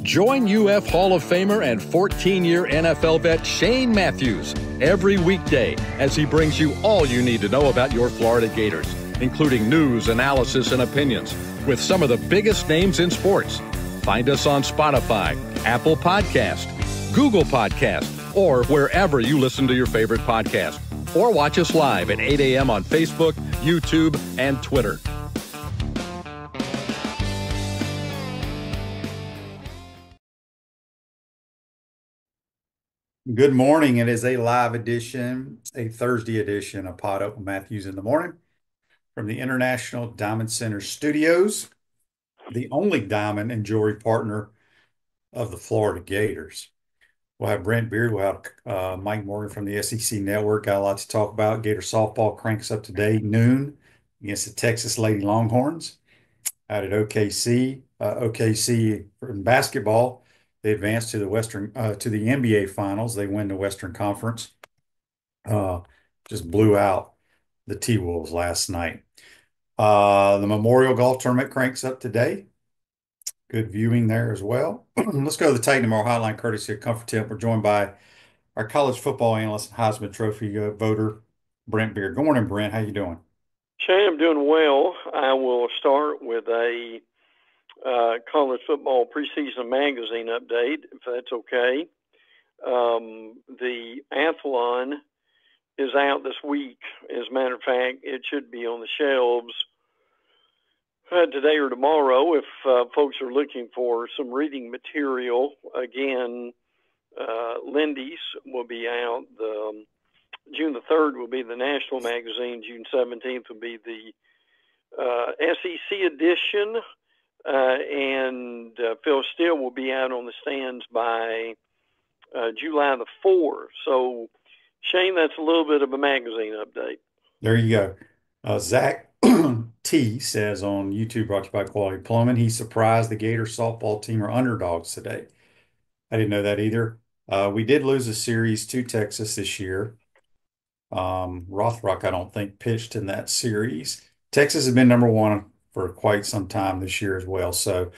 Join UF Hall of Famer and 14-year NFL vet Shane Matthews every weekday as he brings you all you need to know about your Florida Gators, including news, analysis, and opinions with some of the biggest names in sports. Find us on Spotify, Apple Podcast, Google Podcast, or wherever you listen to your favorite podcast. Or watch us live at 8 a.m. on Facebook, YouTube, and Twitter. Good morning. It is a live edition, a Thursday edition of Pod Up with Matthews in the Morning from the International Diamond Center Studios, the only diamond and jewelry partner of the Florida Gators. We'll have Brent Beard, we'll have Mike Morgan from the SEC Network. Got a lot to talk about. Gator softball cranks up today, noon, against the Texas Lady Longhorns out at OKC. OKC in basketball. They advanced to the NBA Finals. They win the Western Conference. Just blew out the T-Wolves last night. The Memorial Golf Tournament cranks up today. Good viewing there as well. Let's go to the Titan Tomorrow Hotline, courtesy of Comfort Tip. We're joined by our college football analyst and Heisman Trophy voter, Brent Beard. Good morning, Brent. How you doing? Shane, I'm doing well. I will start with a college football preseason magazine update, if that's okay. The Athlon is out this week. As a matter of fact, it should be on the shelves today or tomorrow if folks are looking for some reading material. Again, Lindy's will be out. June the 3rd will be the national magazine. June 17th will be the SEC edition. And Phil Steele will be out on the stands by July the 4th. So, Shane, that's a little bit of a magazine update. There you go. Zach T says on YouTube, brought to you by Quality Plumbing, he's surprised the Gators softball team are underdogs today. I didn't know that either. We did lose a series to Texas this year. Rothrock, I don't think, pitched in that series. Texas has been number one for quite some time this year as well. So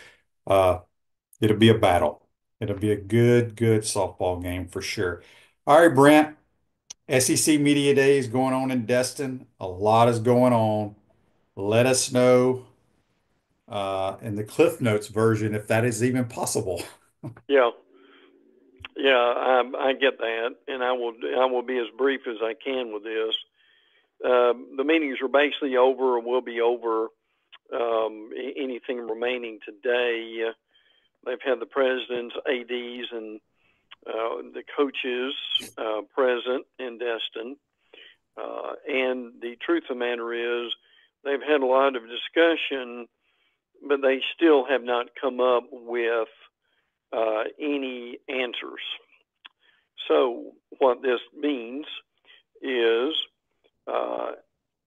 it'll be a battle. It'll be a good softball game for sure. All right, Brent. SEC Media Day is going on in Destin. A lot is going on. Let us know in the Cliff Notes version if that is even possible. Yeah, I get that, and I will be as brief as I can with this. The meetings are basically over, or will be over. Anything remaining today. They've had the presidents, ADs, and the coaches present in Destin. And the truth of the matter is they've had a lot of discussion, but they still have not come up with any answers. So what this means is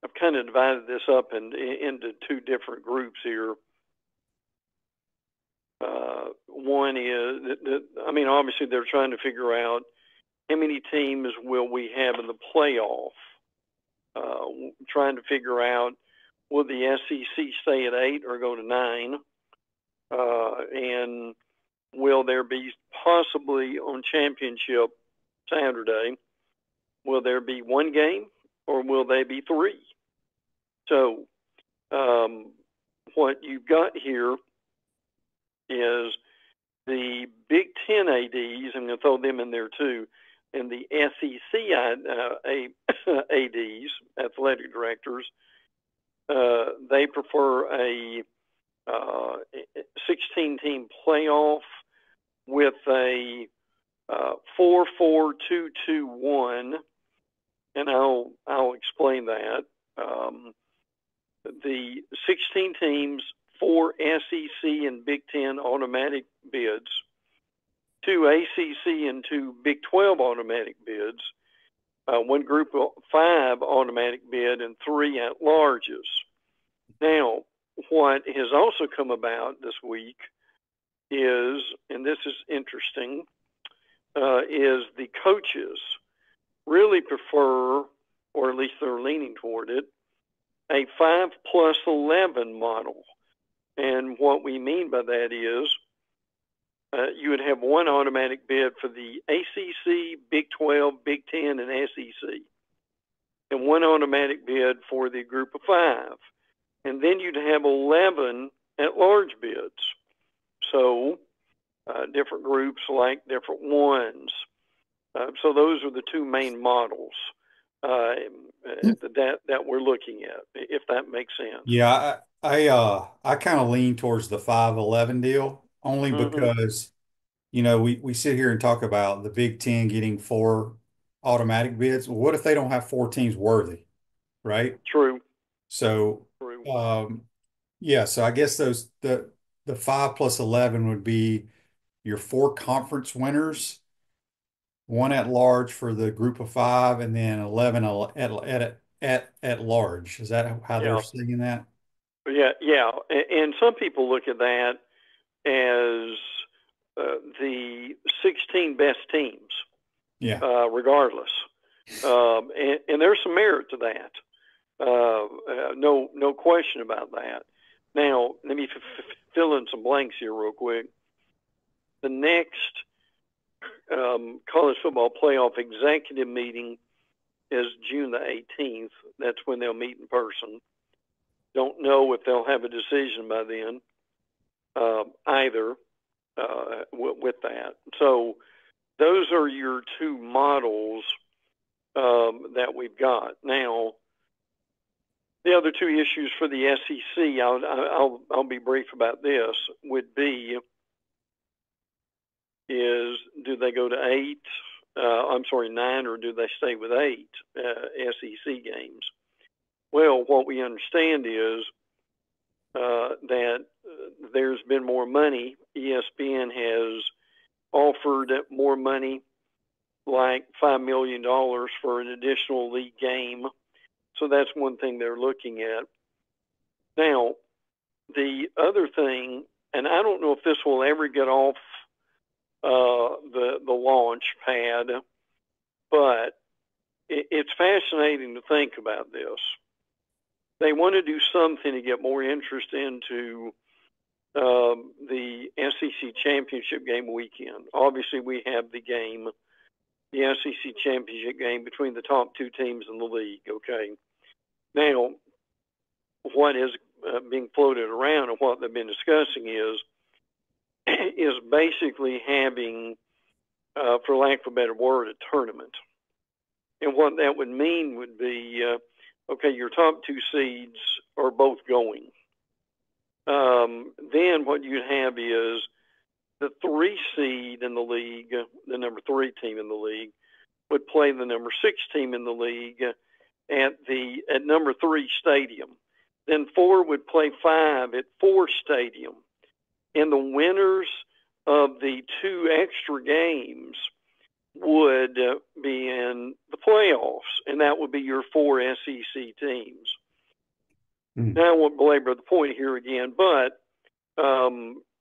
I've kind of divided this up into two different groups here. One is, obviously they're trying to figure out how many teams will we have in the playoff. Trying to figure out, will the SEC stay at 8 or go to 9? And will there be possibly on championship Saturday, will there be one game or will they be 3? So what you've got here is the Big Ten ADs, I'm going to throw them in there too, and the SEC ADs, athletic directors, they prefer a 16-team playoff with a 4-4-2-2-1, and I'll explain that. The 16 teams, 4 SEC and Big Ten automatic bids, 2 ACC and 2 Big 12 automatic bids, 1 Group of 5 automatic bid, and 3 at-larges. Now, what has also come about this week is, and this is interesting, is the coaches really prefer, or at least they're leaning toward it, a 5+11 model. And what we mean by that is you would have one automatic bid for the ACC, Big 12, Big 10, and SEC, and one automatic bid for the Group of Five. And then you'd have 11 at-large bids. So different groups like different ones. So those are the two main models that we're looking at, if that makes sense. Yeah, I kind of lean towards the 5-11 deal only because, we sit here and talk about the Big Ten getting 4 automatic bids. Well, what if they don't have 4 teams worthy, right? True. So, True. yeah, so I guess the 5 plus 11 would be your 4 conference winners, 1 at large for the Group of 5, and then 11 at large. Is that how they're saying that? Yeah. And some people look at that as the 16 best teams, regardless. And there's some merit to that. No question about that. Now, let me fill in some blanks here real quick. The next college football playoff executive meeting is June the 18th. That's when they'll meet in person. Don't know if they'll have a decision by then either with that. So those are your two models that we've got. Now, the other two issues for the SEC, I'll be brief about this, would be is do they go to 9, or do they stay with 8 SEC games? Well, what we understand is that there's been more money. ESPN has offered more money, like $5 million for an additional league game. So that's one thing they're looking at. Now, the other thing, and I don't know if this will ever get off the launch pad, but it's fascinating to think about this. They want to do something to get more interest into the SEC championship game weekend. Obviously, we have the SEC championship game between the top 2 teams in the league. Okay. Now, what is being floated around and what they've been discussing is basically having, for lack of a better word, a tournament. And what that would mean would be, okay, your top 2 seeds are both going. Then what you'd have is the 3 seed in the league, the number 3 team in the league, would play the number 6 team in the league at number 3 stadium. Then 4 would play 5 at 4 stadium. And the winners of the 2 extra games would be in the playoffs, and that would be your 4 SEC teams. Now I won't belabor the point here again, but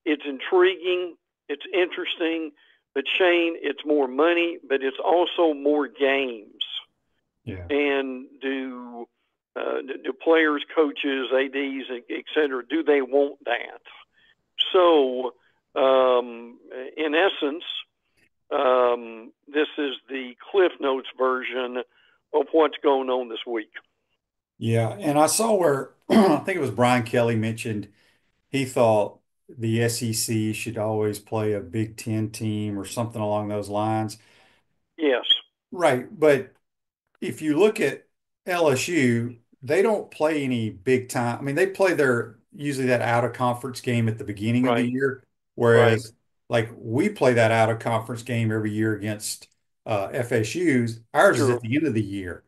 it's intriguing, it's interesting, but Shane, it's more money, but it's also more games. Yeah. And do players, coaches, ADs, et cetera, do they want that? So, in essence, this is the Cliff Notes version of what's going on this week. Yeah, and I saw where I think it was Brian Kelly mentioned he thought the SEC should always play a Big Ten team or something along those lines. Yes. Right, but if you look at LSU, they don't play any big time. I mean, they play usually that out of conference game at the beginning of the year, whereas like we play that out of conference game every year against FSU's. Ours is at the end of the year.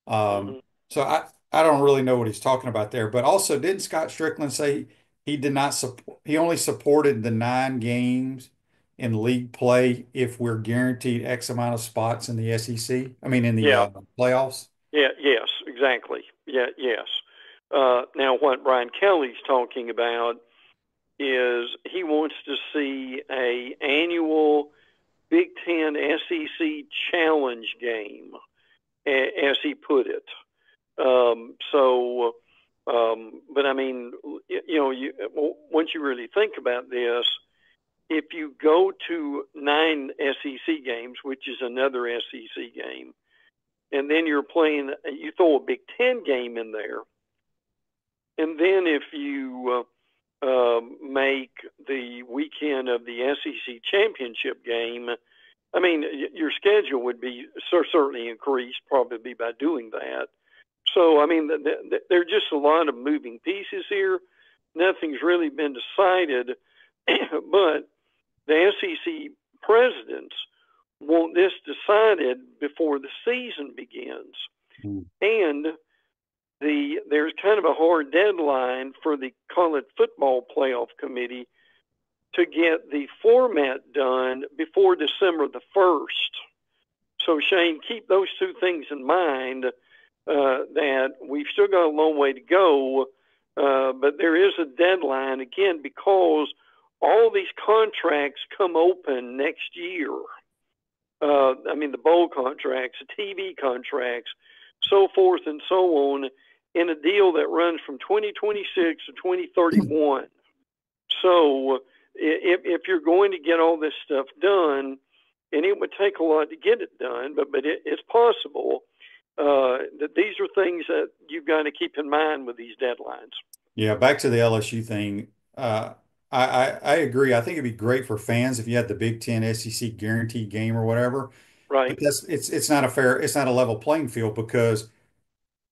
So I don't really know what he's talking about there. But also, didn't Scott Strickland say he did not support? He only supported the 9 games in league play if we're guaranteed X amount of spots in the SEC. I mean, in the playoffs. Yeah. Yes. Exactly. Yeah. Yes. Now, what Brian Kelly's talking about is he wants to see a annual Big Ten SEC challenge game, as he put it. So But I mean, once you really think about this, if you go to 9 SEC games, which is another SEC game, and then you throw a Big Ten game in there, and then if you make the weekend of the SEC championship game, I mean, your schedule would be certainly increased, probably by doing that. So, I mean, there are just a lot of moving pieces here. Nothing's really been decided, but the SEC presidents want this decided before the season begins. And there's kind of a hard deadline for the College Football Playoff Committee to get the format done before December the 1st. So, Shane, keep those two things in mind, that we've still got a long way to go, but there is a deadline, again, because all these contracts come open next year. I mean, the bowl contracts, the TV contracts, so forth and so on, in a deal that runs from 2026 to 2031. So if you're going to get all this stuff done, and it would take a lot to get it done, but it's possible that these are things that you've got to keep in mind with these deadlines. Yeah, back to the LSU thing. I agree. I think it'd be great for fans if you had the Big Ten SEC guaranteed game or whatever. Right. But it's not a level playing field, because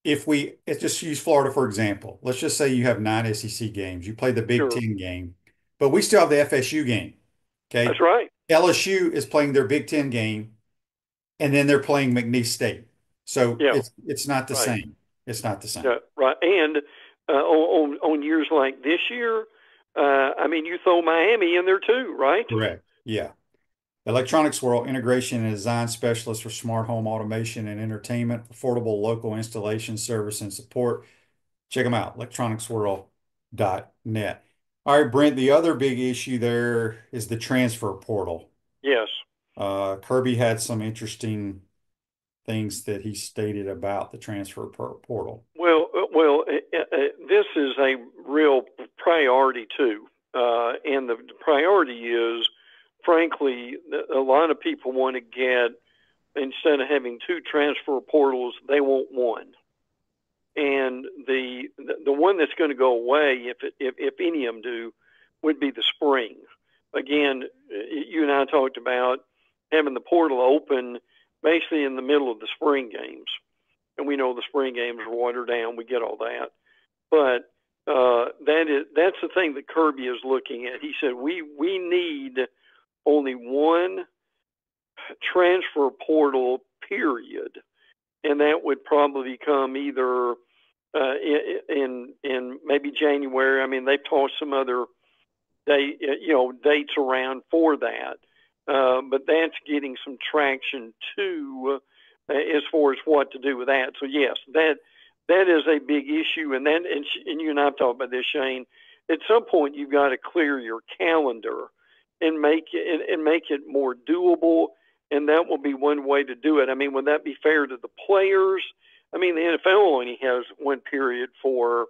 let's just use Florida for example. Let's just say you have 9 SEC games. You play the Big Ten game, but we still have the FSU game. Okay. That's right. LSU is playing their Big Ten game, and then they're playing McNeese State. So it's not the same. It's not the same. Yeah, right. And on years like this year, I mean, you throw Miami in there too, right? Correct. Yeah. Electronics World, integration and design specialist for smart home automation and entertainment, affordable local installation service and support. Check them out, electronicsworld.net. All right, Brent, the other big issue there is the transfer portal. Yes. Kirby had some interesting things that he stated about the transfer portal. Well, this is a real priority too, and the priority is, frankly, a lot of people want to get, instead of having 2 transfer portals, they want one. And the one that's going to go away, if any of them do, would be the spring. Again, you and I talked about having the portal open basically in the middle of the spring games. And we know the spring games are watered down. We get all that. But that's the thing that Kirby is looking at. He said, we need only one transfer portal, period. And that would probably come either in maybe January. I mean, they've tossed some other dates around for that. But that's getting some traction too, as far as what to do with that. So yes, that is a big issue, and you and I've talked about this, Shane. At some point, you've got to clear your calendar and make it more doable, and that will be one way to do it. I mean, would that be fair to the players? I mean, the NFL only has one period for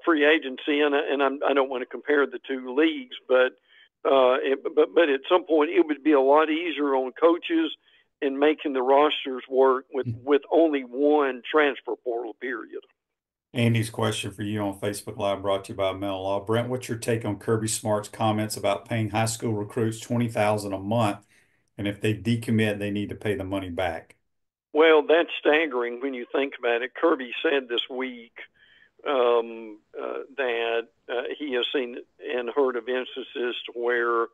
free agency, and I don't want to compare the two leagues, but at some point it would be a lot easier on coaches in making the rosters work with only one transfer portal, period. Andy's question for you on Facebook Live, brought to you by Mel Law. Brent, what's your take on Kirby Smart's comments about paying high school recruits $20,000 a month, and if they decommit, they need to pay the money back? Well, that's staggering when you think about it. Kirby said this week that he has seen and heard of instances where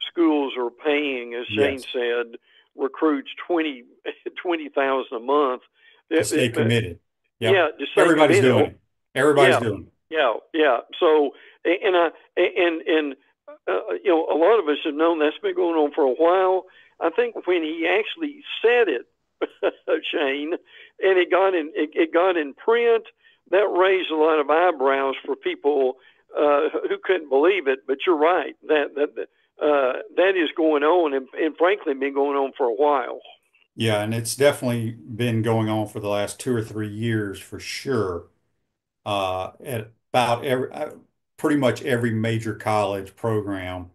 schools are paying, as Shane said, recruits $20,000 a month to stay committed. Yep. Yeah, everybody's doing it. Everybody's doing it. Yeah. So, and a lot of us have known that's been going on for a while. I think when he actually said it, Shane, and it got in print, that raised a lot of eyebrows for people who couldn't believe it. But you're right, that is going on, and frankly, been going on for a while. Yeah, and it's definitely been going on for the last 2 or 3 years for sure. at about pretty much every major college program.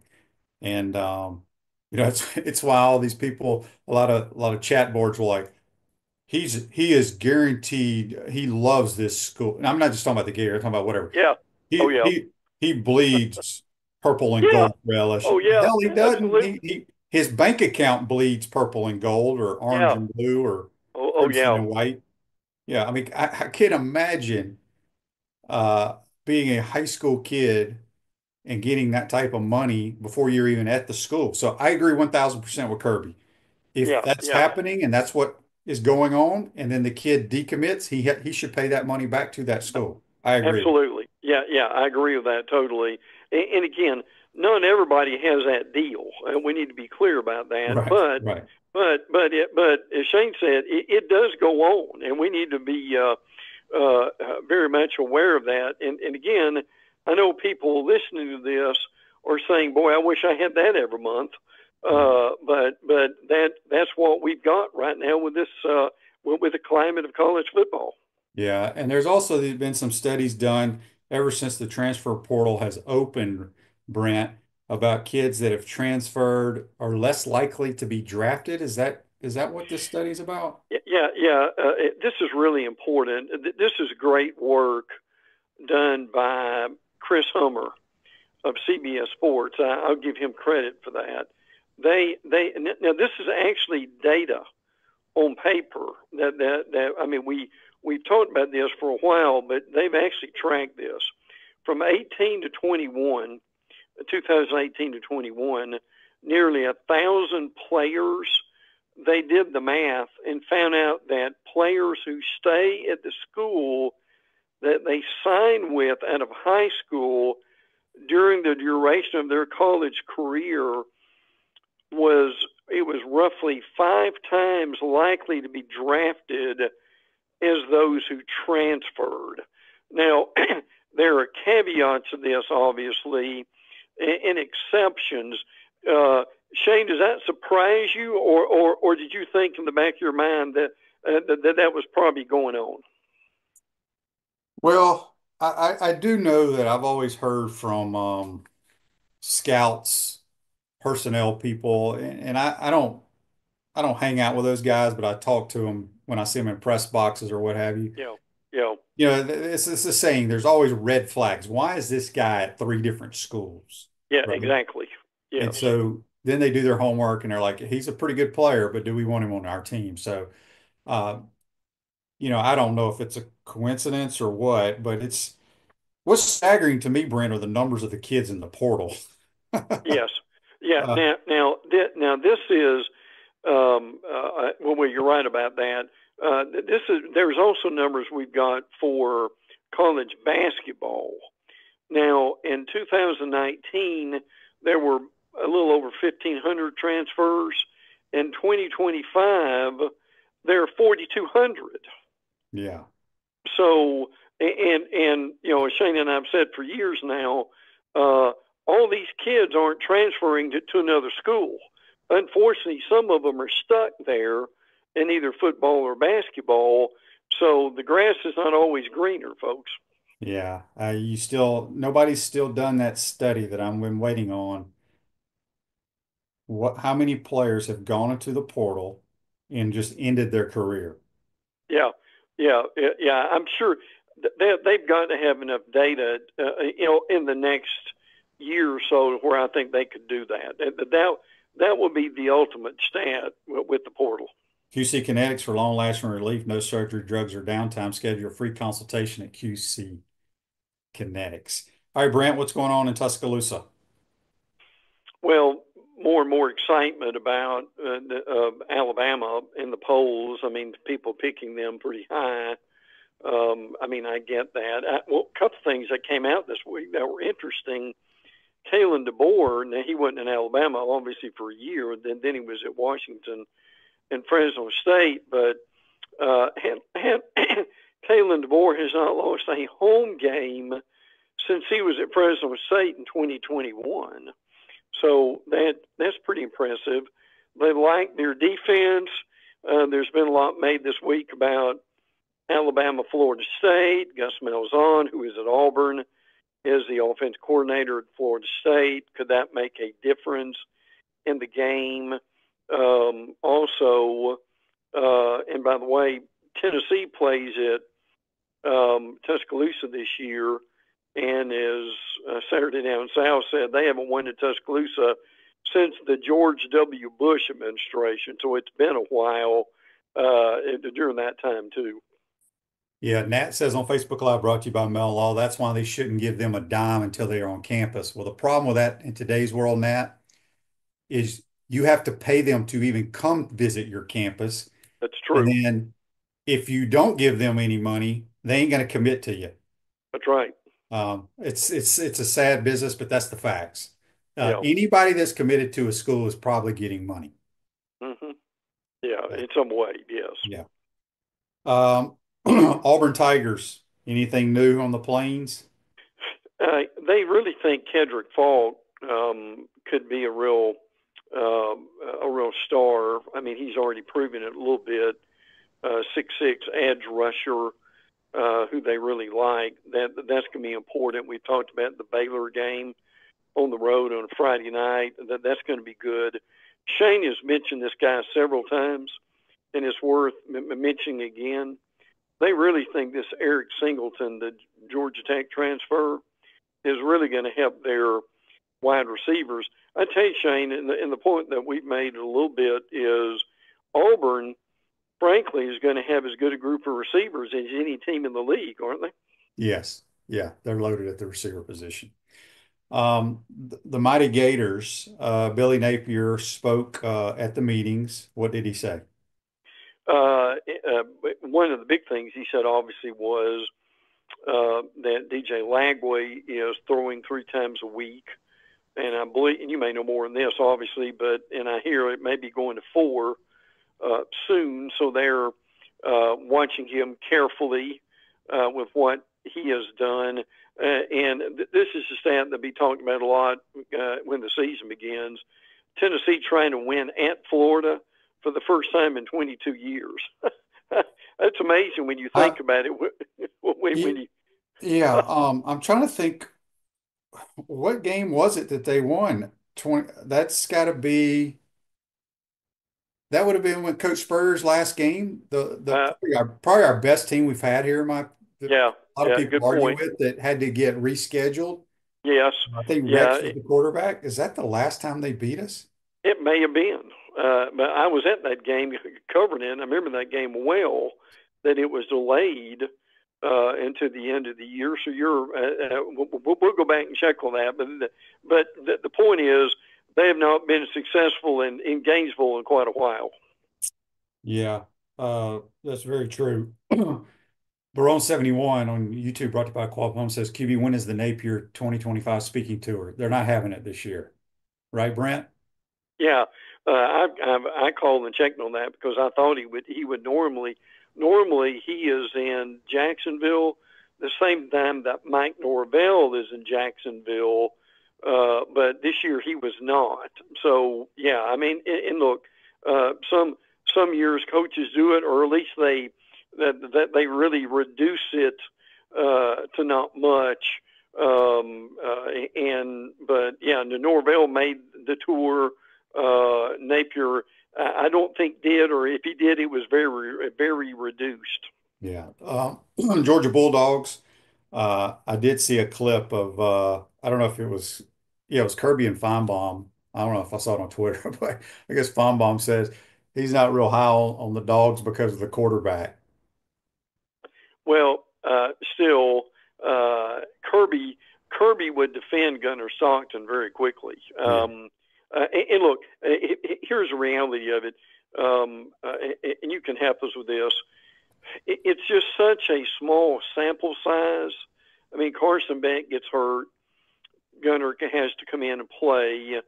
And it's why all these people, a lot of chat boards were like, he is guaranteed he loves this school. And I'm not just talking about the Gator, I'm talking about whatever. Yeah. Oh He yeah. he he bleeds purple and Yeah. gold for Oh LSU. yeah. Hell, he doesn't. Absolutely. His bank account bleeds purple and gold or orange Yeah. and blue or Oh crimson yeah. and white. Yeah, I mean, I can't imagine uh, being a high school kid and getting that type of money before you're even at the school. So I agree 1000% with Kirby. If Yeah. that's Yeah. happening and that's what is going on, and then the kid decommits, he should pay that money back to that school. I agree. Absolutely. Yeah, yeah, I agree with that totally. And again, not everybody has that deal, and we need to be clear about that. Right, But right. but as Shane said, it does go on, and we need to be very much aware of that. And again, I know people listening to this are saying, "Boy, I wish I had that every month." But that's what we've got right now with this with the climate of college football. Yeah, and there's also been some studies done ever since the transfer portal has opened, Brent, about kids that have transferred are less likely to be drafted. Is that what this study is about? Yeah, yeah. This is really important. This is great work done by Chris Hummer of CBS Sports. I'll give him credit for that. They now this is actually data on paper that I mean we've talked about this for a while, but they've actually tracked this from 18 to 21, 2018 to 21, nearly 1,000 players. They did the math and found out that players who stay at the school that they sign with out of high school during the duration of their college career was roughly 5 times likely to be drafted as those who transferred. Now, there are caveats to this, obviously, and exceptions. Shane, does that surprise you, or did you think in the back of your mind that that was probably going on? Well, I do know that I've always heard from scouts, personnel people, and I don't hang out with those guys, but I talk to them when I see them in press boxes or what have you. Yeah, yeah, It's the saying, there's always red flags. Why is this guy at three different schools? yeah, Right. exactly. And Yes, so then they do their homework and they're like, he's a pretty good player, but do we want him on our team? So, uh, I don't know if it's a coincidence or what, but what's staggering to me, Brent, are the numbers of the kids in the portal. yes, yeah. Uh, Now this is well, you're right about that. This is there's also numbers we've got for college basketball. Now, in 2019, there were a little over 1,500 transfers. In 2025, there are 4,200. yeah. So, and as Shane and I've said for years now, all these kids aren't transferring to another school. Unfortunately, some of them are stuck there in either football or basketball. So the grass is not always greener, folks. Yeah. Nobody's still done that study that I'm been waiting on. How many players have gone into the portal and just ended their career? Yeah, yeah. I'm sure they've got to have enough data, in the next year or so, where I think they could do that. That would be the ultimate stat with the portal. QC Kinetics for long-lasting relief, no surgery, drugs, or downtime. Schedule a free consultation at QC Kinetics. All right, Brent, what's going on in Tuscaloosa? Well, more and more excitement about Alabama in the polls. I mean, people picking them pretty high. I mean, I get that. Well, a couple things that came out this week that were interesting. Kalen DeBoer, now he wasn't in Alabama obviously for a year, then he was at Washington and Fresno State, but Kalen DeBoer has not lost a home game since he was at Fresno State in 2021. So that's pretty impressive. They like their defense. There's been a lot made this week about Alabama, Florida State. Gus Malzahn, who is at Auburn, is the offensive coordinator at Florida State. Could that make a difference in the game? Also, and by the way, Tennessee plays at Tuscaloosa this year, and as Saturday Down South said, they haven't won at Tuscaloosa since the George W. Bush administration. So it's been a while during that time too. Yeah, Nat says on Facebook Live, brought to you by Mel Law, that's why they shouldn't give them a dime until they are on campus. Well, the problem with that in today's world, Nat, is you have to pay them to even come visit your campus. That's true. And then if you don't give them any money, they ain't going to commit to you. That's right. It's a sad business, but that's the facts. Yeah. Anybody that's committed to a school is probably getting money. Mm-hmm. Yeah, in some way, yes. Yeah. Auburn Tigers, anything new on the Plains? They really think Kedrick Falk could be a real star. I mean, he's already proven it a little bit. 6'6" edge rusher, who they really like. That's going to be important. We talked about the Baylor game on the road on a Friday night. That's going to be good. Shane has mentioned this guy several times, and it's worth mentioning again. They really think this Eric Singleton, the Georgia Tech transfer, is really going to help their wide receivers. I tell you, Shane, and the point that we've made a little bit is Auburn, frankly, is going to have as good a group of receivers as any team in the league, aren't they? Yes. Yeah, they're loaded at the receiver position. The Mighty Gators, Billy Napier spoke at the meetings. What did he say? One of the big things he said, obviously, was that DJ Lagway is throwing 3 times a week. And I believe, and you may know more than this, obviously, and I hear it may be going to 4 soon. So they're watching him carefully with what he has done. And this is a stat that be talked about a lot when the season begins. Tennessee trying to win at Florida for the first time in 22 years. That's amazing when you think about it. Yeah, I'm trying to think, what game was it that they won? That's got to be. That would have been when Coach Spurrier's last game. Probably our best team we've had here. A lot of people argue with that had to get rescheduled. Yes, I think Rex was the quarterback. Is that the last time they beat us? It may have been, but I was at that game covering it. And I remember that game well. That it was delayed into the end of the year. So we'll go back and check on that. But the point is, they have not been successful in Gainesville in quite a while. Yeah, that's very true. Barone 71 on YouTube, brought to you by Qualcomm, says, QB, when is the Napier 2025 speaking tour? They're not having it this year. Right, Brent? Yeah, I called and checked on that because I thought he would normally he is in Jacksonville the same time that Mike Norvell is in Jacksonville, but this year he was not. So yeah, I mean, and look, some years coaches do it, or at least they really reduce it to not much. But yeah, Norvell made the tour. Napier, I don't think did, or if he did, it was very, very reduced. Yeah. Georgia Bulldogs. I did see a clip of, I don't know if it was Kirby and Feinbaum. I don't know if I saw it on Twitter, but I guess Feinbaum says he's not real high on the Dogs because of the quarterback. Well, still, Kirby would defend Gunnar Stockton very quickly. And look, here's the reality of it, and you can help us with this. It's just such a small sample size. I mean, Carson Beck gets hurt. Gunnar has to come in and play,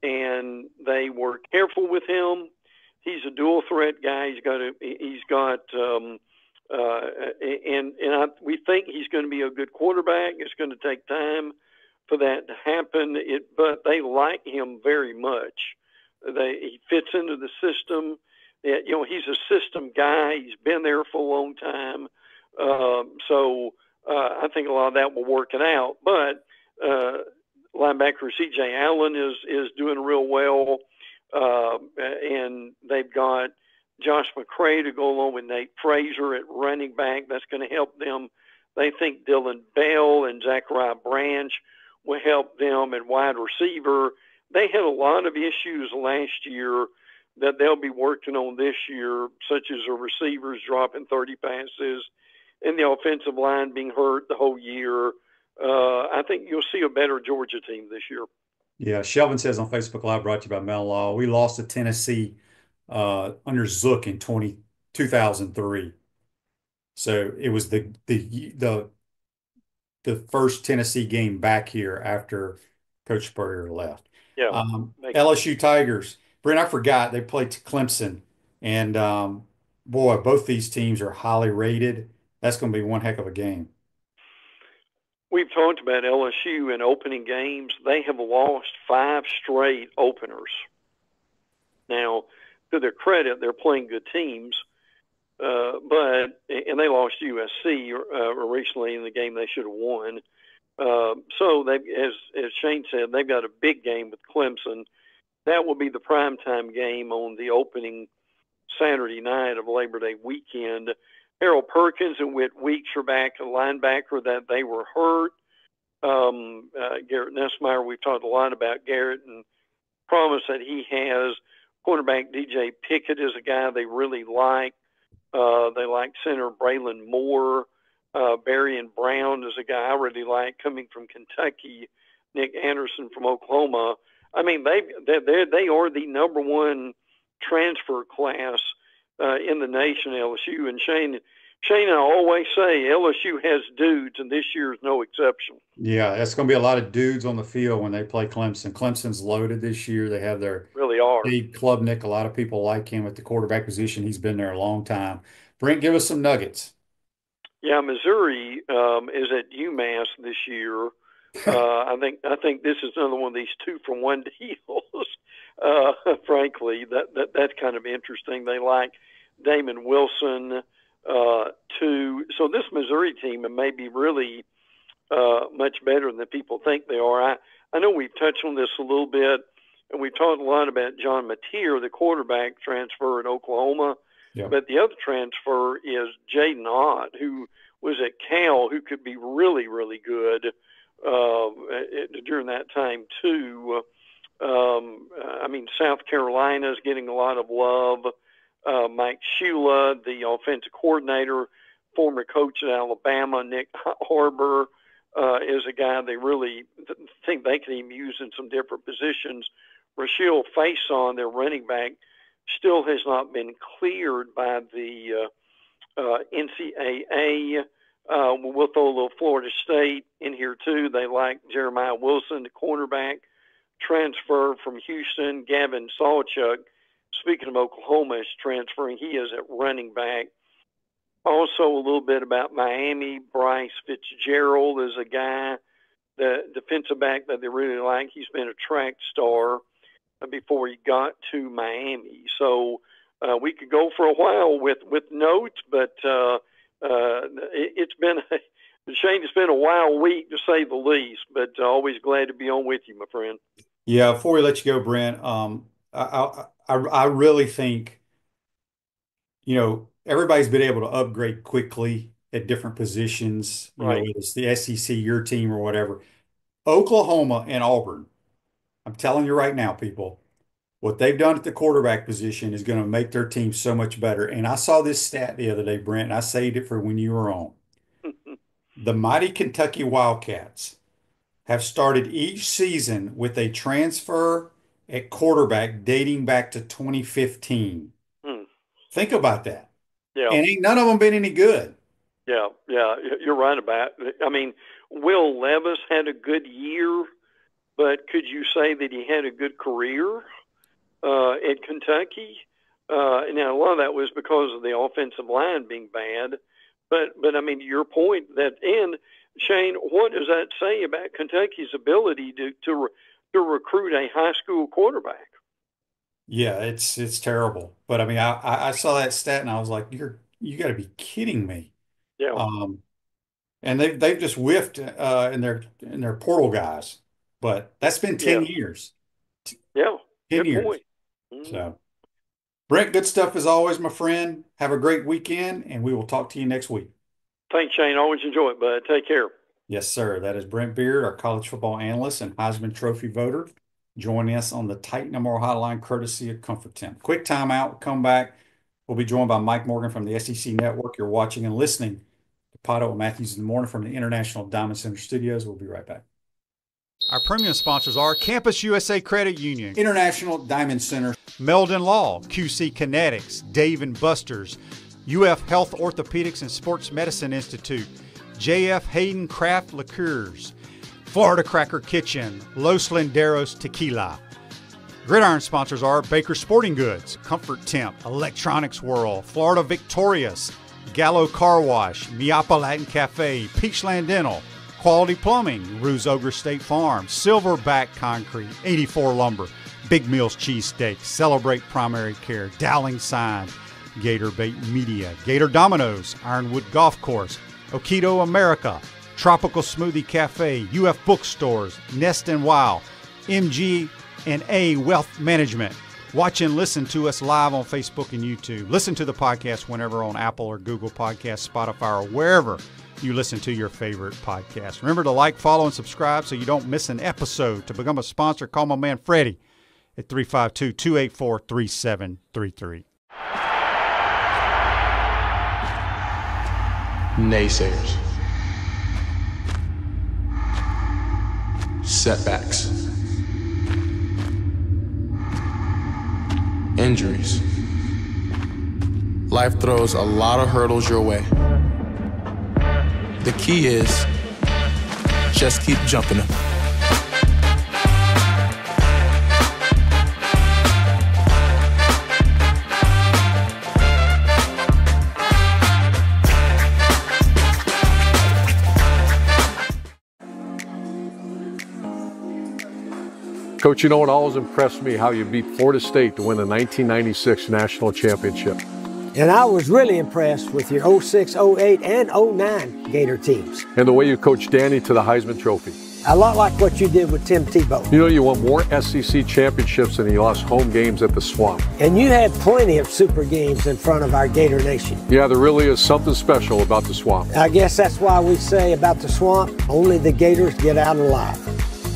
and they were careful with him. He's a dual threat guy. We think he's going to be a good quarterback. It's going to take time for that to happen, but they like him very much. He fits into the system. He's a system guy. He's been there for a long time. I think a lot of that will work it out. But linebacker C.J. Allen is doing real well, and they've got Josh McCray to go along with Nate Frazier at running back. That's going to help them. They think Dylan Bell and Zachariah Branch will help them at wide receiver. They had a lot of issues last year that they'll be working on this year, such as the receivers dropping 30 passes and the offensive line being hurt the whole year. I think you'll see a better Georgia team this year. Yeah, Shelvin says on Facebook Live, brought to you by Mel Law, we lost to Tennessee under Zook in 2003. So it was the first Tennessee game back here after Coach Spurrier left. Yeah. LSU Tigers. Brent, I forgot they played Clemson, and boy, both these teams are highly rated. That's going to be one heck of a game. We've talked about LSU in opening games. They have lost 5 straight openers. Now, to their credit, they're playing good teams, and they lost USC recently in the game they should have won. So they, as Shane said, they've got a big game with Clemson. That will be the primetime game on the opening Saturday night of Labor Day weekend. Harold Perkins and Whit Weeks are back, a linebacker that they were hurt. Garrett Nussmeier, we've talked a lot about Garrett and promise that he has. Cornerback DJ Pickett is a guy they really like. They like center Braylon Moore. Barian Brown is a guy I really like coming from Kentucky. Nick Anderson from Oklahoma. I mean, they are the number one transfer class in the nation, LSU. And Shane and I always say LSU has dudes, and this year is no exception. Yeah, it's going to be a lot of dudes on the field when they play Clemson. Clemson's loaded this year. They have their really are. Steve Klubnik. A lot of people like him at the quarterback position. He's been there a long time. Brent, give us some nuggets. Yeah, Missouri is at UMass this year. I think this is another one of these 2-for-1 deals. Frankly, that's kind of interesting. They like Damon Wilson too. So this Missouri team may be really much better than people think they are. I know we've touched on this a little bit, and we've talked a lot about John Mateer, the quarterback transfer at Oklahoma. Yeah. But the other transfer is Jaden Ott, who was at Cal, who could be really, really good during that time too. I mean, South Carolina is getting a lot of love. Mike Shula, the offensive coordinator, former coach at Alabama, Nick Harbor, is a guy they really think they can even use in some different positions. Rasheel Faison, their running back, still has not been cleared by the NCAA. We'll throw a little Florida State in here too. They like Jeremiah Wilson, the cornerback, transfer from Houston. Gavin Sawchuk, speaking of Oklahoma, is transferring. He is at running back. Also, a little bit about Miami. Bryce Fitzgerald is a guy, the defensive back that they really like. He's been a track star before he got to Miami. So we could go for a while with notes, but it's been Shane, it's been a wild week to say the least. But always glad to be on with you, my friend. Yeah, before we let you go, Brent, I really think, everybody's been able to upgrade quickly at different positions, Right. Whether it's the SEC, your team, or whatever. Oklahoma and Auburn, I'm telling you right now, people, what they've done at the quarterback position is going to make their team so much better. And I saw this stat the other day, Brent, and I saved it for when you were on. The mighty Kentucky Wildcats have started each season with a transfer at quarterback dating back to 2015. Think about that. Yeah. And ain't none of them been any good. Yeah, you're right about it. I mean, Will Levis had a good year, but could you say that he had a good career at Kentucky? Now, a lot of that was because of the offensive line being bad. But I mean, to your point, and Shane, what does that say about Kentucky's ability to recruit a high school quarterback? Yeah, it's terrible. But I mean, I saw that stat and I was like, you got to be kidding me. Yeah. And they've just whiffed in their portal guys, but that's been 10 Yeah. years. Yeah. 10 Good years. point. Mm-hmm. So, Brent, good stuff as always, my friend. Have a great weekend, and we will talk to you next week. Thanks, Shane. Always enjoy it, bud. Take care. Yes, sir. That is Brent Beard, our college football analyst and Heisman Trophy voter, joining us on the Titan Memorial Hotline courtesy of Comfort Temp. Quick timeout. Come back. We'll be joined by Mike Morgan from the SEC Network. You're watching and listening to Pato and Matthews in the Morning from the International Diamond Center Studios. We'll be right back. Our premium sponsors are Campus USA Credit Union, International Diamond Center, Meldon Law, QC Kinetics, Dave & Buster's, UF Health Orthopedics and Sports Medicine Institute, JF Hayden Craft Liqueurs, Florida Cracker Kitchen, Los Linderos Tequila. Gridiron sponsors are Baker Sporting Goods, Comfort Temp, Electronics World, Florida Victorious, Gallo Car Wash, Miapa Latin Cafe, Peachland Dental, Quality Plumbing, Ruse Ogre State Farm, Silverback Concrete, 84 Lumber, Big Mills Cheesesteak, Celebrate Primary Care, Dowling Sign, Gator Bait Media, Gator Dominoes, Ironwood Golf Course, Okido America, Tropical Smoothie Cafe, UF Bookstores, Nest and Wow, MG and A Wealth Management. Watch and listen to us live on Facebook and YouTube. Listen to the podcast whenever on Apple or Google Podcasts, Spotify, or wherever you listen to your favorite podcast. Remember to like, follow, and subscribe so you don't miss an episode. To become a sponsor, call my man Freddie at 352-284-3733. Naysayers. Setbacks. Injuries. Life throws a lot of hurdles your way. The key is just keep jumping them. Coach, you know what always impressed me? How you beat Florida State to win the 1996 National Championship. And I was really impressed with your 06, 08, and 09 Gator teams. And the way you coached Danny to the Heisman Trophy. A lot like what you did with Tim Tebow. You know, you won more SEC championships than you lost home games at the Swamp. And you had plenty of super games in front of our Gator Nation. Yeah, there really is something special about the Swamp. I guess that's why we say about the Swamp, only the Gators get out alive.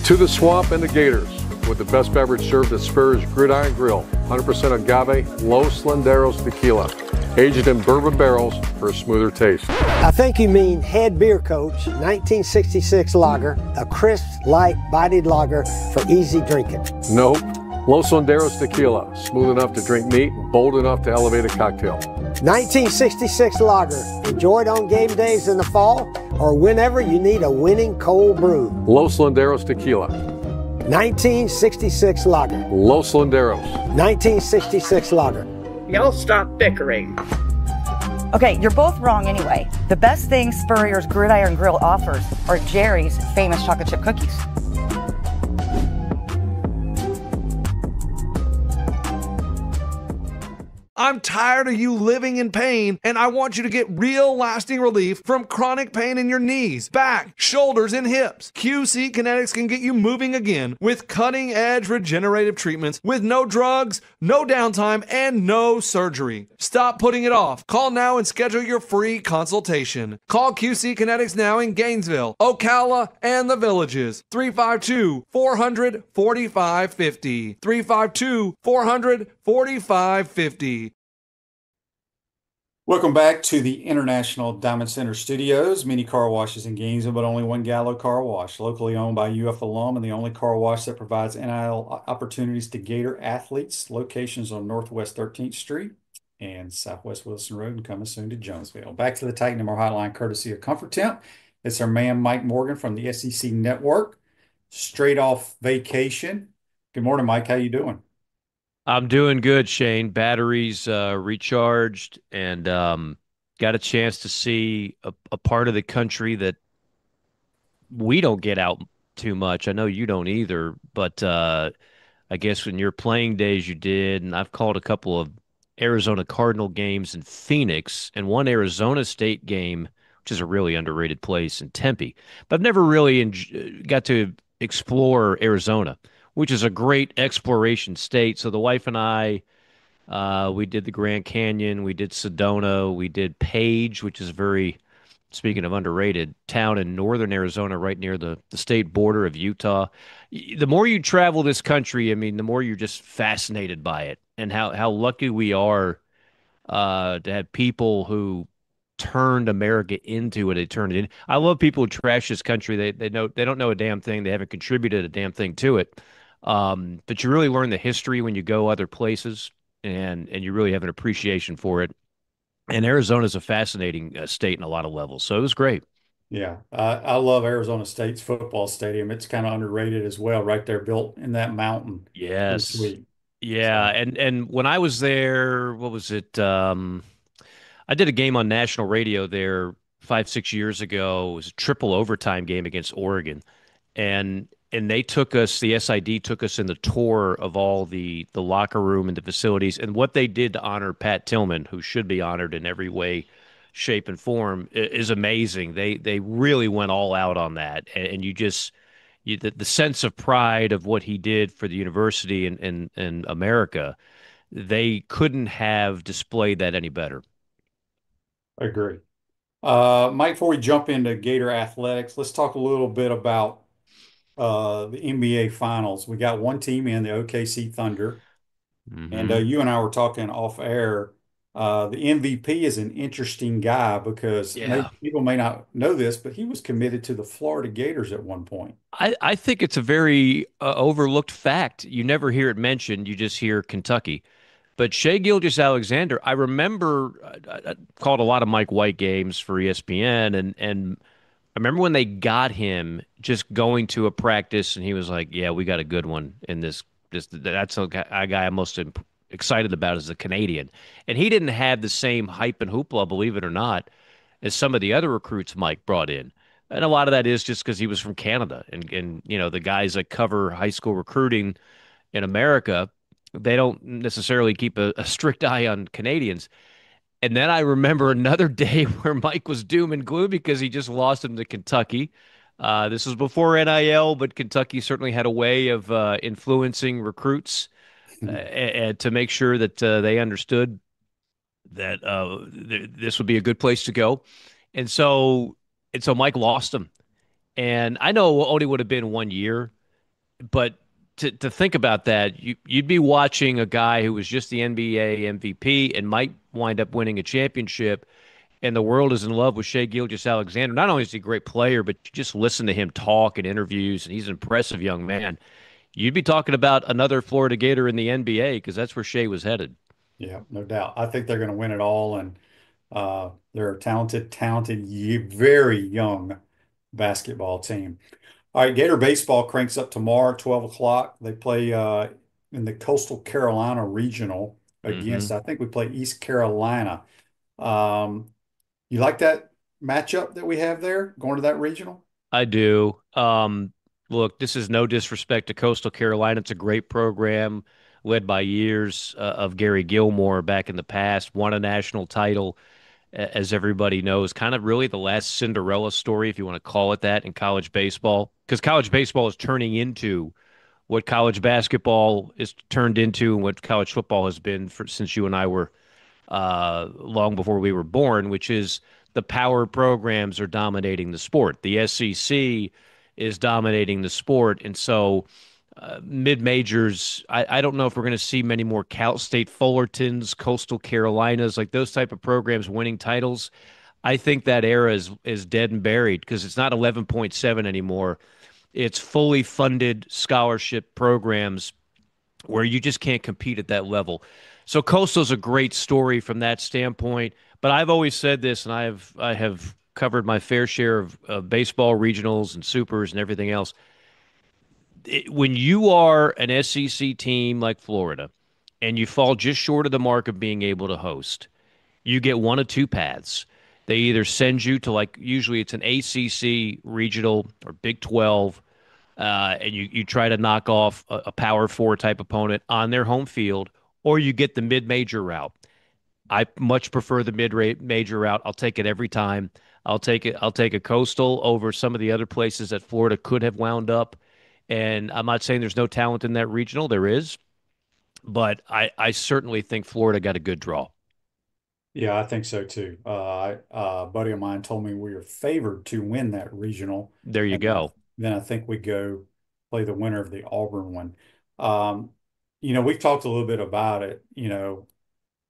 To the Swamp and the Gators, with the best beverage served at Spur's Gridiron Grill, 100% agave Los Linderos Tequila, aged in bourbon barrels for a smoother taste. I think you mean Head Beer Coach 1966 lager, a crisp, light, bodied lager for easy drinking. Nope. Los Linderos Tequila, smooth enough to drink neat, bold enough to elevate a cocktail. 1966 lager, enjoyed on game days in the fall or whenever you need a winning cold brew. Los Linderos Tequila. 1966 lager. Los Linderos. 1966 lager. Y'all stop bickering. Okay, you're both wrong anyway. The best thing Spurrier's Gridiron Grill offers are Jerry's famous chocolate chip cookies. I'm tired of you living in pain, and I want you to get real lasting relief from chronic pain in your knees, back, shoulders, and hips. QC Kinetics can get you moving again with cutting-edge regenerative treatments with no drugs, no downtime, and no surgery. Stop putting it off. Call now and schedule your free consultation. Call QC Kinetics now in Gainesville, Ocala, and the Villages. 352-400-4550. 352-400-4550. Welcome back to the International Diamond Center Studios. Many car washes in Gainesville, but only one Gallo Car Wash, locally owned by UF alum and the only car wash that provides NIL opportunities to Gator athletes. Locations on Northwest 13th Street and Southwest Wilson Road, and coming soon to Jonesville. Back to the Titan Memorial Hotline, courtesy of Comfort Temp. It's our man Mike Morgan from the SEC Network, straight off vacation. Good morning, Mike. How you doing? I'm doing good, Shane. Batteries recharged, and got a chance to see a part of the country that we don't get out too much. I know you don't either, but I guess in your playing days you did, and I've called a couple of Arizona Cardinal games in Phoenix, and one Arizona State game which is a really underrated place in Tempe. But I've never really got to explore Arizona, which is a great exploration state. So the wife and I, we did the Grand Canyon, we did Sedona, we did Page, which is very, speaking of underrated, town in northern Arizona, right near the state border of Utah. The more you travel this country, I mean, the more you're just fascinated by it, and how lucky we are to have people who turned America into what they turned it in. I love people who trash this country. They don't know a damn thing. They haven't contributed a damn thing to it. But you really learn the history when you go other places, and you really have an appreciation for it. And Arizona is a fascinating state in a lot of levels. So it was great. Yeah, I love Arizona State's football stadium. It's kind of underrated as well, right there, built in that mountain. Pretty Yes. sweet. Yeah, So, and when I was there, what was it? I did a game on national radio there 5, 6 years ago. It was a triple overtime game against Oregon, and they took us. The SID took us in the tour of all the locker room and the facilities, and what they did to honor Pat Tillman, who should be honored in every way, shape, and form, is amazing. They really went all out on that, and you just the sense of pride of what he did for the university and America, they couldn't have displayed that any better. agree. Mike, before we jump into Gator athletics, let's talk a little bit about the NBA Finals. We got one team in, the OKC Thunder, and Mm-hmm. you and I were talking off air. The MVP is an interesting guy because Yeah. people may not know this, but he was committed to the Florida Gators at one point. I think it's a very overlooked fact. You never hear it mentioned. You just hear Kentucky. But Shea Gilgeous-Alexander, I remember I called a lot of Mike White games for ESPN, and I remember when they got him just going to a practice, and he was like, "Yeah, we got a good one in this. That's a guy I'm most excited about is the Canadian." And he didn't have the same hype and hoopla, believe it or not, as some of the other recruits Mike brought in. And a lot of that is just because he was from Canada, and the guys that cover high school recruiting in America, they don't necessarily keep a strict eye on Canadians. And then I remember another day where Mike was doom and gloom because he just lost him to Kentucky. This was before NIL, but Kentucky certainly had a way of influencing recruits and to make sure that they understood that this would be a good place to go. And so Mike lost him. And I know it only would have been 1 year, but to think about that, you'd be watching a guy who was just the NBA MVP and might wind up winning a championship, and the world is in love with Shea Gilgeous-Alexander. Not only is he a great player, but you just listen to him talk in interviews, and he's an impressive young man. You'd be talking about another Florida Gator in the NBA because that's where Shea was headed. Yeah, no doubt. I think they're going to win it all, and they're a talented, very young basketball team. All right, Gator baseball cranks up tomorrow, 12 o'clock. They play in the Coastal Carolina Regional against, I think we play East Carolina. You like that matchup that we have there going to that regional? I do. Look, this is no disrespect to Coastal Carolina. It's a great program led by years of Gary Gilmore back in the past, won a national title, as everybody knows, kind of really the last Cinderella story, if you want to call it that, in college baseball, because college baseball is turning into what college basketball is turned into and what college football has been since you and I were long before we were born, which is the power programs are dominating the sport. The SEC is dominating the sport. And so mid-majors, I don't know if we're going to see many more Cal State Fullertons, Coastal Carolinas, like those type of programs winning titles. I think that era is dead and buried because it's not 11.7 anymore. It's fully funded scholarship programs where you just can't compete at that level. So Coastal's a great story from that standpoint. But I've always said this, and I have covered my fair share of baseball regionals and supers and everything else. When you are an SEC team like Florida and you fall just short of the mark of being able to host, you get one of two paths. They either send you to, like, usually it's an ACC regional or Big 12, and you try to knock off a Power 4 type opponent on their home field, or you get the mid-major route. I much prefer the mid-major route. I'll take it every time. I'll take it. I'll take a Coastal over some of the other places that Florida could have wound up. And I'm not saying there's no talent in that regional. There is, but I certainly think Florida got a good draw. Yeah, I think so too. A buddy of mine told me we are favored to win that regional. There you And go. then I think we go play the winner of the Auburn one. Um, we've talked a little bit about it.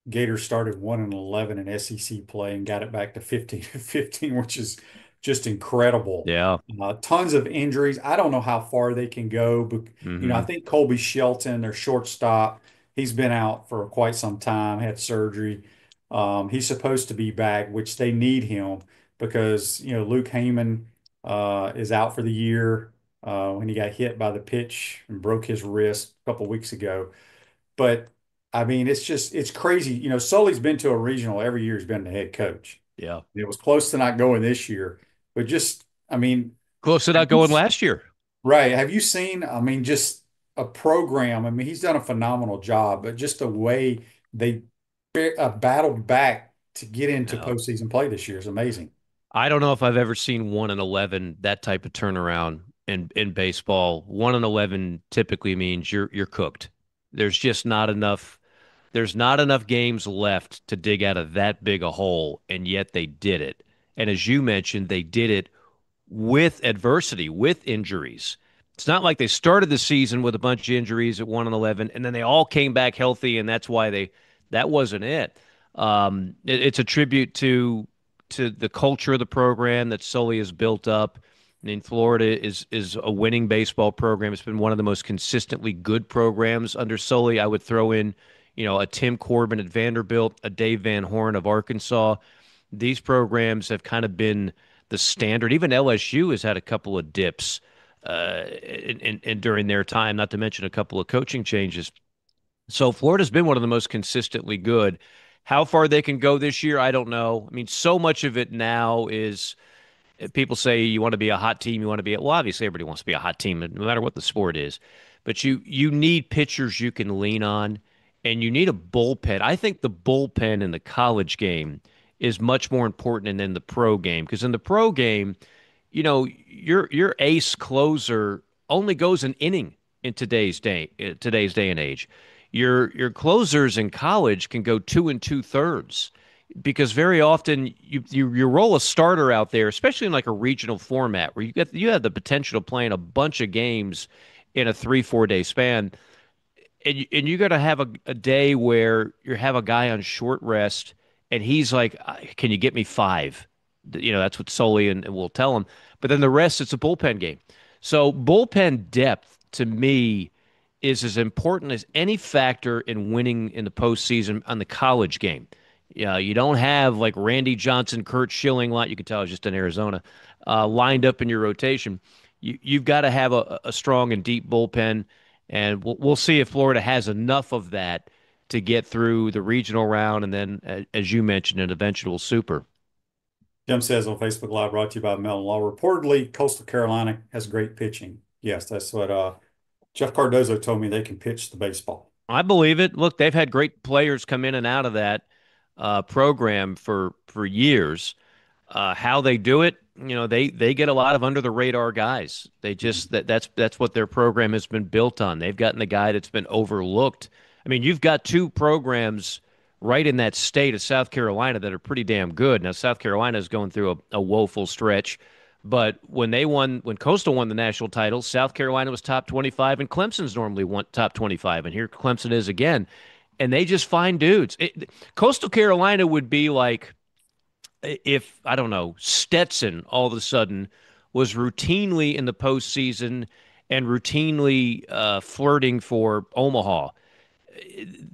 Gators started 1-11 in SEC play and got it back to 15-15, which is just incredible. Yeah. Tons of injuries. I don't know how far they can go, but I think Colby Shelton, their shortstop, he's been out for quite some time, had surgery. He's supposed to be back, which they need him because Luke Heyman is out for the year when he got hit by the pitch and broke his wrist a couple weeks ago. But I mean, it's crazy. Sully's been to a regional every year. He's been the head coach. Yeah. It was close to not going this year, but close to not going last year. Right. Have you seen, just a program? I mean, he's done a phenomenal job, but just the way they battled back to get into postseason play this year is amazing. I don't know if I've ever seen 1-11, that type of turnaround in baseball. 1-11 typically means you're cooked. There's just not enough. There's not enough games left to dig out of that big a hole, and yet they did it. And as you mentioned, they did it with adversity, with injuries. It's not like they started the season with a bunch of injuries at 1-11, and then they all came back healthy, and that's why that wasn't it. It's a tribute to the culture of the program that Sully has built up. I mean, Florida is a winning baseball program. It's been one of the most consistently good programs under Sully. I would throw in, a Tim Corbin at Vanderbilt, a Dave Van Horn of Arkansas. These programs have kind of been the standard. Even LSU has had a couple of dips during their time, not to mention a couple of coaching changes. So Florida's been one of the most consistently good. How far they can go this year, I don't know. I mean, so much of it now is people say you want to be a hot team, well, obviously everybody wants to be a hot team, no matter what the sport is. But you need pitchers you can lean on, and you need a bullpen. I think the bullpen in the college game is much more important than the pro game, because in the pro game, your ace closer only goes an inning in today's day and age. Your closers in college can go 2 2/3, because very often you roll a starter out there, especially in like a regional format where you have the potential of playing a bunch of games in a 3-4 day span, and you got to have a day where you have a guy on short rest and he's like, "Can you get me 5?" That's what Sully and we'll tell him. But then the rest, it's a bullpen game. So bullpen depth to me is as important as any factor in winning in the postseason on the college game. You don't have like Randy Johnson, Kurt Schilling, you can tell I was just in Arizona, lined up in your rotation. You've got to have a strong and deep bullpen, and we'll see if Florida has enough of that to get through the regional round and then, as you mentioned, an eventual super. Jim says on Facebook Live, brought to you by Mellon Law, reportedly Coastal Carolina has great pitching. Yes, that's what Jeff Cardozo told me. They can pitch the baseball. I believe it. Look, they've had great players come in and out of that program for years. How they do it, they get a lot of under the radar guys. They just that's what their program has been built on. They've gotten the guy that's been overlooked. I mean, you've got two programs right in that state of South Carolina that are pretty damn good. Now, South Carolina is going through a woeful stretch, but when Coastal won the national title, South Carolina was top 25, and Clemson's normally top 25, and here Clemson is again. And they just find dudes. Coastal Carolina would be like if, I don't know, Stetson all of a sudden was routinely in the postseason and routinely flirting for Omaha.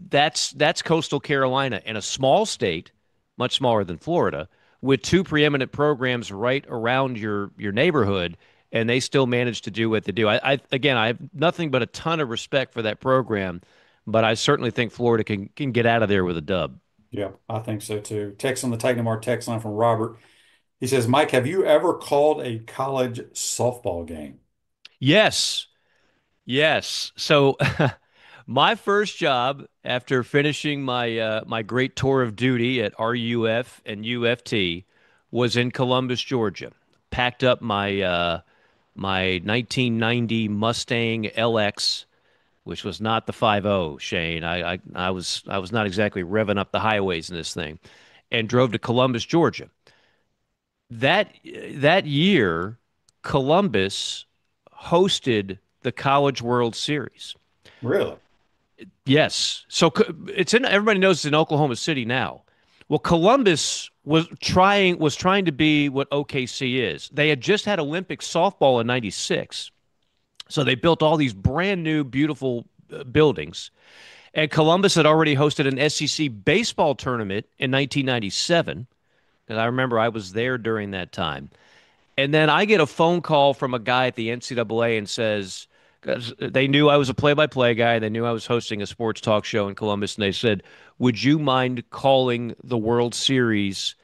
That's Coastal Carolina in a small state, much smaller than Florida, with two preeminent programs right around your neighborhood, and they still manage to do what they do. I have nothing but a ton of respect for that program. But I certainly think Florida can get out of there with a dub. Yeah, I think so too. Text on the Titan Mart text line from Robert. He says, Mike, have you ever called a college softball game? Yes. So my first job after finishing my great tour of duty at RUF and UFT was in Columbus, Georgia. Packed up my my 1990 Mustang LX, which was not the 5.0, Shane. I was not exactly revving up the highways in this thing, and drove to Columbus, Georgia. That year, Columbus hosted the College World Series. Really? Yes. So it's in. Everybody knows it's in Oklahoma City now. Well, Columbus was trying to be what OKC is. They had just had Olympic softball in '96, so they built all these brand new, beautiful buildings. And Columbus had already hosted an SEC baseball tournament in 1997, because I remember I was there during that time. And then I get a phone call from a guy at the NCAA and says, because they knew I was a play-by-play guy, they knew I was hosting a sports talk show in Columbus, and they said, "Would you mind calling the World Series?"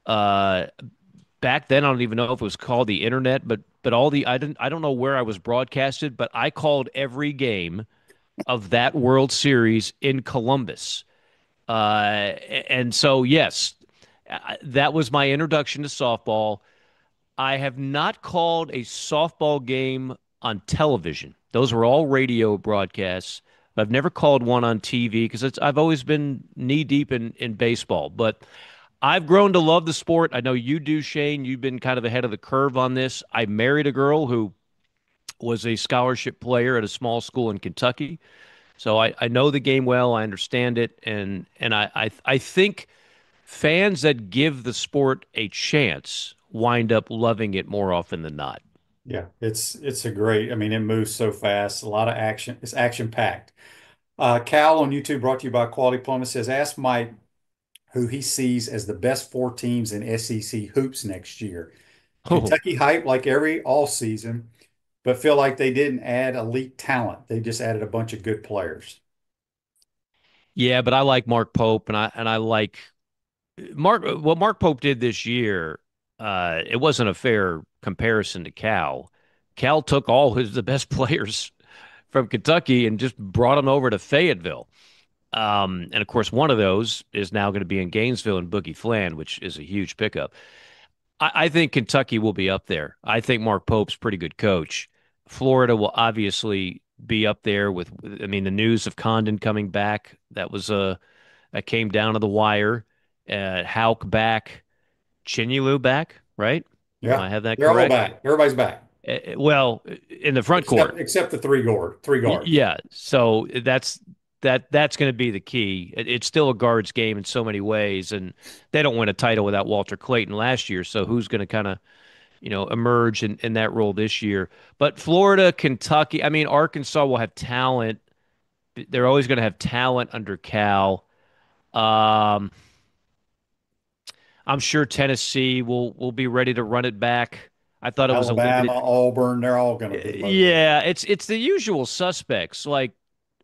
Back then, I don't even know if it was called the internet, but I don't know where I was broadcasted, but I called every game of that World Series in Columbus, and so yes, that was my introduction to softball. I have not called a softball game on television. Those were all radio broadcasts. I've never called one on TV because I've always been knee-deep in baseball. But I've grown to love the sport. I know you do, Shane. You've been kind of ahead of the curve on this. I married a girl who was a scholarship player at a small school in Kentucky. So I know the game well. I understand it. And I think fans that give the sport a chance wind up loving it more often than not. Yeah, it's a great, I mean, it moves so fast, a lot of action. It's action-packed. Cal on YouTube, brought to you by Quality Plumbing, says, ask Mike who he sees as the best 4 teams in SEC hoops next year. Kentucky hype like all season, but feel like they didn't add elite talent. They just added a bunch of good players. Yeah, but I like Mark Pope, and I like what Mark Pope did this year. It wasn't a fair comparison to Cal. Cal took all the best players from Kentucky and just brought them over to Fayetteville. And of course, one of those is now going to be in Gainesville and Boogie Flan, which is a huge pickup. I think Kentucky will be up there. I think Mark Pope's a pretty good coach. Florida will obviously be up there with, I mean, the news of Condon coming back. That came down to the wire. Houck back, Chinyelu back, right? Yeah, I have that they're correct. all back. Everybody's back. Well, in the front court, except the three guards. Yeah, so that's going to be the key. It's still a guards game in so many ways, and they don't win a title without Walter Clayton last year. So who's going to kind of, emerge in that role this year? But Florida, Kentucky, I mean, Arkansas will have talent. They're always going to have talent under Cal. I'm sure Tennessee will be ready to run it back. I thought it was Alabama, Auburn, they're all going to be. Yeah, it's the usual suspects. Like,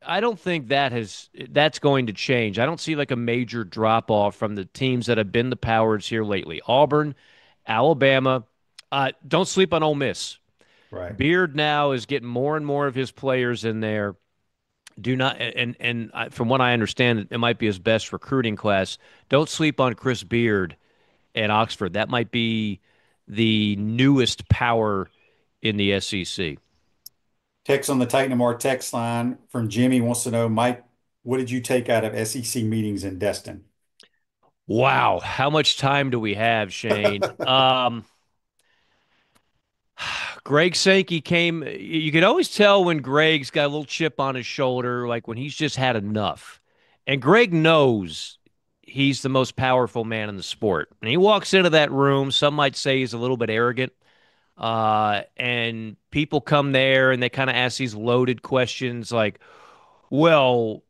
I don't think that's going to change. I don't see like a major drop off from the teams that have been the powers here lately. Auburn, Alabama. Don't sleep on Ole Miss. Right. Beard now is getting more and more of his players in there. Do not, and from what I understand, it might be his best recruiting class. Don't sleep on Chris Beard at Oxford. That might be the newest power in the SEC. Text on the Titan and More text line from Jimmy wants to know, Mike, what did you take out of SEC meetings in Destin? Wow. How much time do we have, Shane? Greg Sankey came. You could always tell when Greg's got a little chip on his shoulder, like when he's just had enough. And Greg knows he's the most powerful man in the sport. And he walks into that room. Some might say he's a little bit arrogant. And people come there and they kind of ask these loaded questions like, well,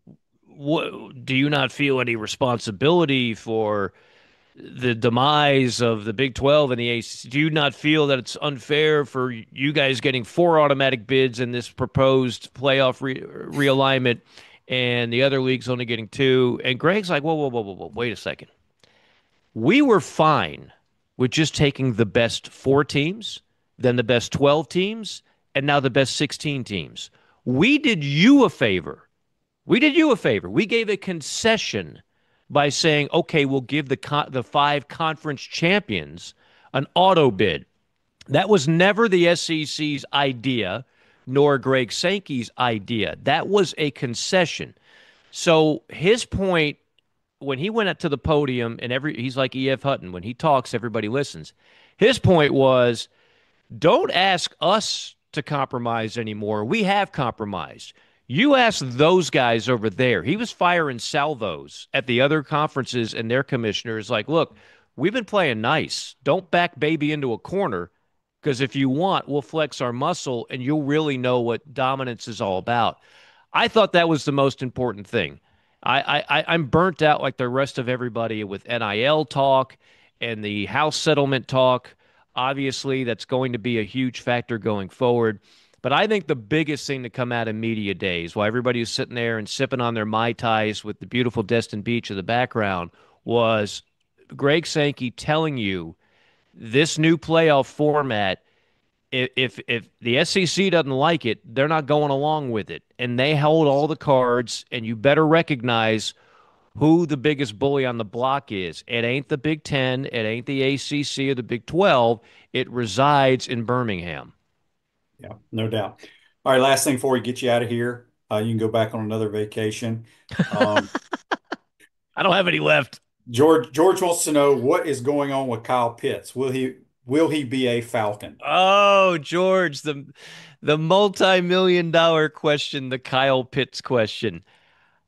do you not feel any responsibility for the demise of the Big 12 and the ACC? Do you not feel that it's unfair for you guys getting 4 automatic bids in this proposed playoff realignment and the other leagues only getting 2? And Greg's like, whoa, wait a second. We were fine with just taking the best 4 teams, then the best 12 teams, and now the best 16 teams. We did you a favor. We gave a concession by saying, okay, we'll give the 5 conference champions an auto bid. That was never the SEC's idea, nor Greg Sankey's idea. That was a concession. So his point when he went up to the podium, and he's like E.F. Hutton. When he talks, everybody listens. His point was, don't ask us to compromise anymore. We have compromised. You ask those guys over there. He was firing salvos at the other conferences and their commissioners like, look, we've been playing nice. Don't back baby into a corner, because if you want, we'll flex our muscle and you'll really know what dominance is all about. I thought that was the most important thing. I'm burnt out like the rest of everybody with NIL talk and the House settlement talk. Obviously, that's going to be a huge factor going forward. But I think the biggest thing to come out of media days, while everybody was sitting there and sipping on their Mai Tais with the beautiful Destin Beach in the background, was Greg Sankey telling you this new playoff format, if the SEC doesn't like it, they're not going along with it. And they hold all the cards, and you better recognize who the biggest bully on the block is. It ain't the Big Ten. It ain't the ACC or the Big 12. It resides in Birmingham. Yeah, no doubt. All right, last thing before we get you out of here. You can go back on another vacation. I don't have any left. George wants to know what is going on with Kyle Pitts. Will he be a Falcon? Oh, George, the multi-million-dollar question, the Kyle Pitts question.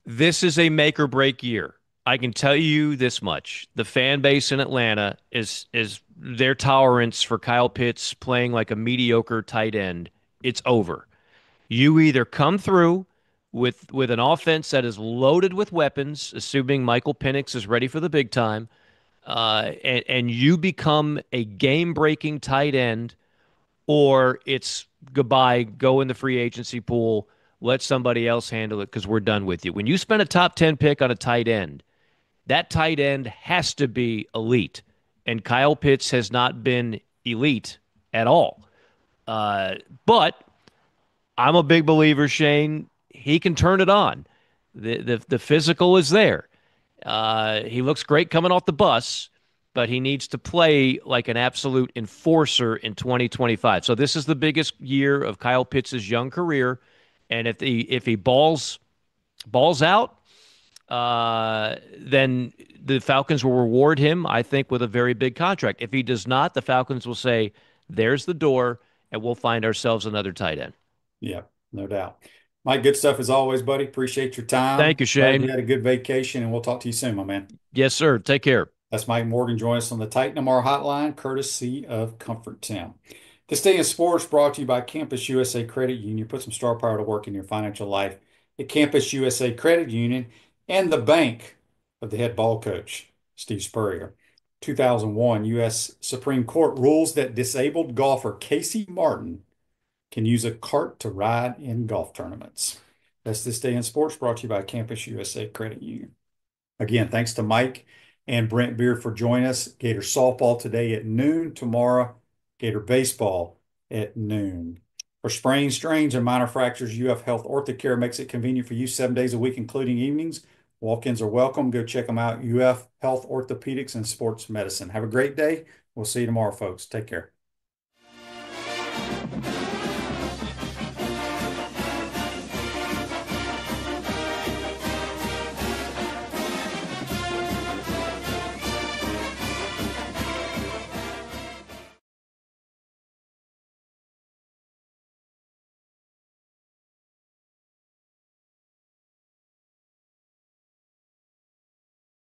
This is a make or break year. I can tell you this much. The fan base in Atlanta is their tolerance for Kyle Pitts playing like a mediocre tight end. It's over. You either come through with an offense that is loaded with weapons, assuming Michael Penix is ready for the big time, and you become a game-breaking tight end, or it's goodbye, go in the free agency pool, let somebody else handle it because we're done with you. When you spend a top 10 pick on a tight end, that tight end has to be elite. And Kyle Pitts has not been elite at all. But I'm a big believer, Shane. He can turn it on. The physical is there. He looks great coming off the bus, but he needs to play like an absolute enforcer in 2025. So this is the biggest year of Kyle Pitts' young career. And if he balls out, then the Falcons will reward him, I think, with a very big contract. If he does not, the Falcons will say, there's the door, and we'll find ourselves another tight end. Yeah, no doubt. Mike, good stuff as always, buddy. Appreciate your time. Thank you, Shane. Glad you had a good vacation, and we'll talk to you soon, my man. Yes, sir. Take care. That's Mike Morgan joining us on the Titan MR Hotline, courtesy of Comfort Town. This Day in Sports brought to you by Campus USA Credit Union. Put some star power to work in your financial life at Campus USA Credit Union and the bank of the head ball coach, Steve Spurrier. 2001 U.S. Supreme Court rules that disabled golfer Casey Martin can use a cart to ride in golf tournaments. That's This Day in Sports brought to you by Campus USA Credit Union. Again, thanks to Mike and Brent Beard for joining us. Gator softball today at noon. Tomorrow, Gator baseball at noon. For sprains, strains, and minor fractures, UF Health OrthoCare makes it convenient for you 7 days a week, including evenings. Walk-ins are welcome. Go check them out. UF Health Orthopedics and Sports Medicine. Have a great day. We'll see you tomorrow, folks. Take care.